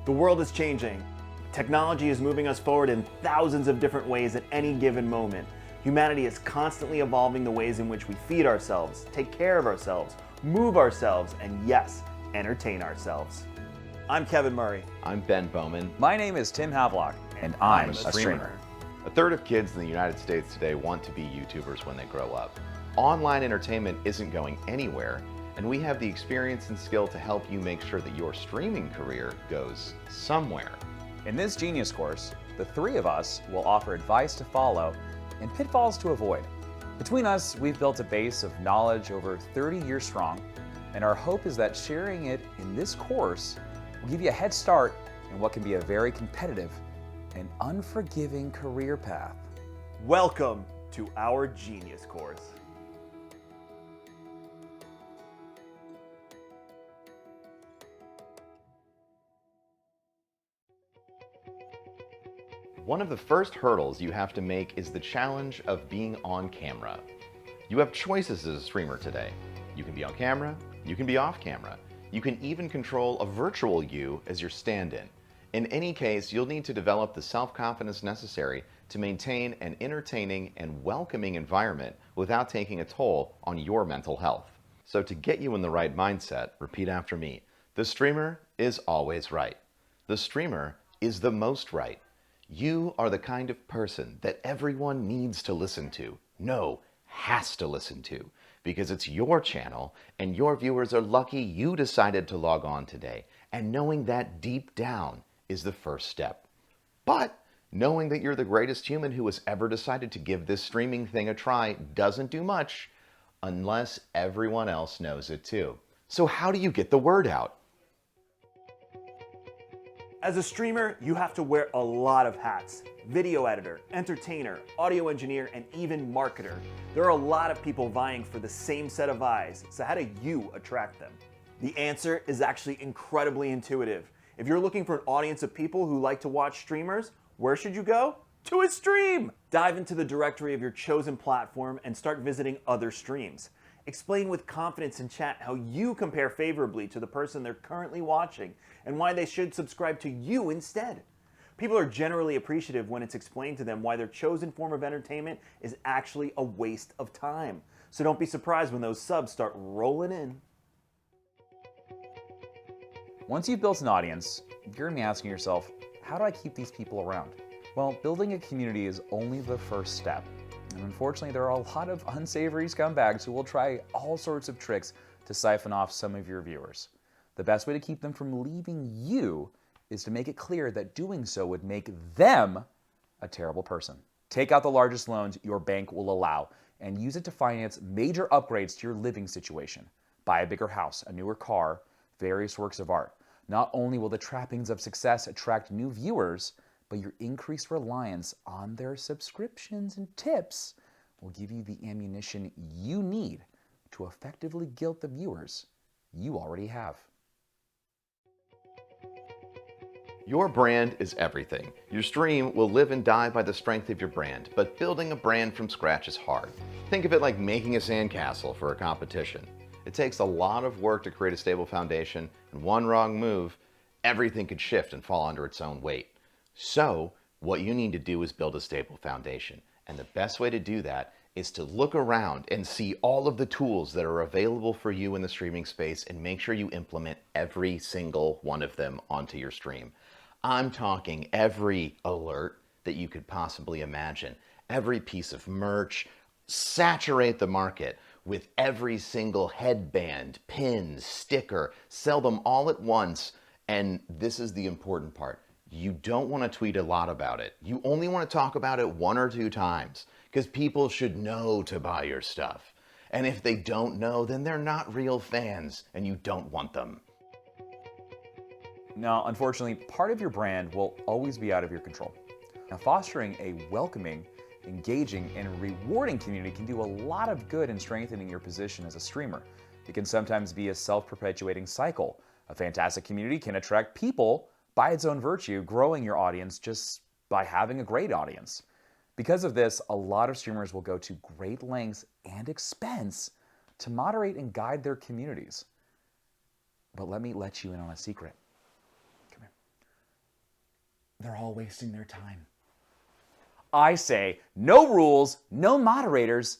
The world is changing. Technology is moving us forward in thousands of different ways at any given moment. Humanity is constantly evolving the ways in which we feed ourselves, take care of ourselves, move ourselves, and yes, entertain ourselves. I'm Kevin Murray. I'm Ben Bowman. My name is Tim Havlock, and I'm a streamer. A third of kids in the United States today want to be YouTubers when they grow up. Online entertainment isn't going anywhere, and we have the experience and skill to help you make sure that your streaming career goes somewhere. In this Genius course, the three of us will offer advice to follow and pitfalls to avoid. Between us, we've built a base of knowledge over 30 years strong, and our hope is that sharing it in this course will give you a head start in what can be a very competitive and unforgiving career path. Welcome to our Genius course. One of the first hurdles you have to make is the challenge of being on camera. You have choices as a streamer today. You can be on camera, you can be off camera. You can even control a virtual you as your stand-in. In any case, you'll need to develop the self-confidence necessary to maintain an entertaining and welcoming environment without taking a toll on your mental health. So to get you in the right mindset, repeat after me. The streamer is always right. The streamer is the most right. You are the kind of person that everyone needs to listen to. No, has to listen to. Because it's your channel and your viewers are lucky you decided to log on today. And knowing that deep down is the first step. But knowing that you're the greatest human who has ever decided to give this streaming thing a try doesn't do much unless everyone else knows it too. So how do you get the word out? As a streamer, you have to wear a lot of hats. Video editor, entertainer, audio engineer, and even marketer. There are a lot of people vying for the same set of eyes, so how do you attract them? The answer is actually incredibly intuitive. If you're looking for an audience of people who like to watch streamers, where should you go? To a stream! Dive into the directory of your chosen platform and start visiting other streams. Explain with confidence in chat how you compare favorably to the person they're currently watching and why they should subscribe to you instead. People are generally appreciative when it's explained to them why their chosen form of entertainment is actually a waste of time. So don't be surprised when those subs start rolling in. Once you've built an audience, you're gonna be asking yourself, how do I keep these people around? Well, building a community is only the first step. And unfortunately, there are a lot of unsavory scumbags who will try all sorts of tricks to siphon off some of your viewers. The best way to keep them from leaving you is to make it clear that doing so would make them a terrible person. Take out the largest loans your bank will allow and use it to finance major upgrades to your living situation. Buy a bigger house, a newer car, various works of art. Not only will the trappings of success attract new viewers, but your increased reliance on their subscriptions and tips will give you the ammunition you need to effectively guilt the viewers you already have. Your brand is everything. Your stream will live and die by the strength of your brand, but building a brand from scratch is hard. Think of it like making a sandcastle for a competition. It takes a lot of work to create a stable foundation, and one wrong move, everything could shift and fall under its own weight. So, what you need to do is build a stable foundation. And the best way to do that is to look around and see all of the tools that are available for you in the streaming space and make sure you implement every single one of them onto your stream. I'm talking every alert that you could possibly imagine, every piece of merch, saturate the market with every single headband, pin, sticker, sell them all at once. And this is the important part. You don't want to tweet a lot about it. You only want to talk about it 1 or 2 times because people should know to buy your stuff. And if they don't know, then they're not real fans and you don't want them. Now, unfortunately, part of your brand will always be out of your control. Now, fostering a welcoming, engaging, and rewarding community can do a lot of good in strengthening your position as a streamer. It can sometimes be a self-perpetuating cycle. A fantastic community can attract people by its own virtue, growing your audience just by having a great audience. Because of this, a lot of streamers will go to great lengths and expense to moderate and guide their communities. But let me let you in on a secret. Come here. they're all wasting their time. I say no rules, no moderators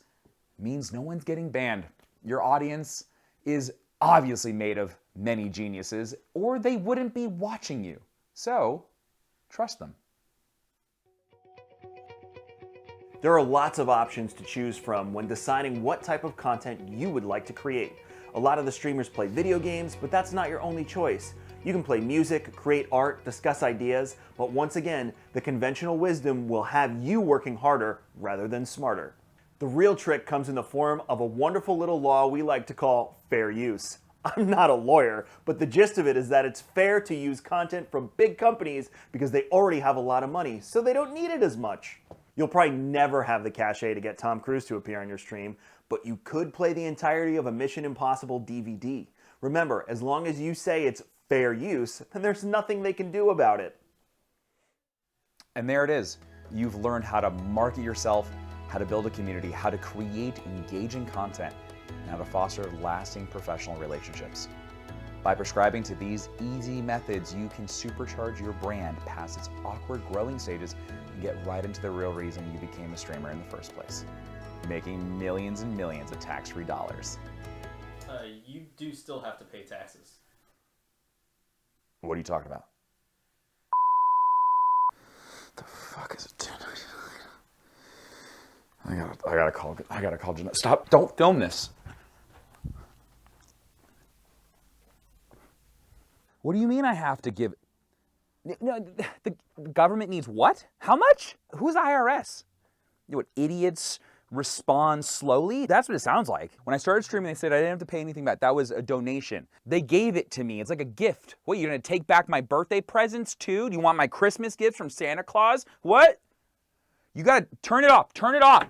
means no one's getting banned. Your audience is obviously made of many geniuses, or they wouldn't be watching you. So, trust them. There are lots of options to choose from when deciding what type of content you would like to create. A lot of the streamers play video games, but that's not your only choice. You can play music, create art, discuss ideas, but once again, the conventional wisdom will have you working harder rather than smarter. The real trick comes in the form of a wonderful little law we like to call fair use. I'm not a lawyer, but the gist of it is that it's fair to use content from big companies because they already have a lot of money, so they don't need it as much. You'll probably never have the cachet to get Tom Cruise to appear on your stream, but you could play the entirety of a Mission Impossible DVD. Remember, as long as you say it's fair use, then there's nothing they can do about it. And there it is. You've learned how to market yourself, how to build a community, how to create engaging content, and how to foster lasting professional relationships. By prescribing to these easy methods, you can supercharge your brand past its awkward growing stages and get right into the real reason you became a streamer in the first place, making millions and millions of tax-free dollars. You do still have to pay taxes. What are you talking about? The fuck is it? I gotta call Jeanette. Stop! Don't film this. What do you mean I have to give? No, the government needs what? How much? Who's IRS? You know what, idiots respond slowly? That's what it sounds like. When I started streaming, they said I didn't have to pay anything back. That was a donation. They gave it to me. It's like a gift. What, you're gonna take back my birthday presents too? Do you want my Christmas gifts from Santa Claus? What? You gotta turn it off. Turn it off.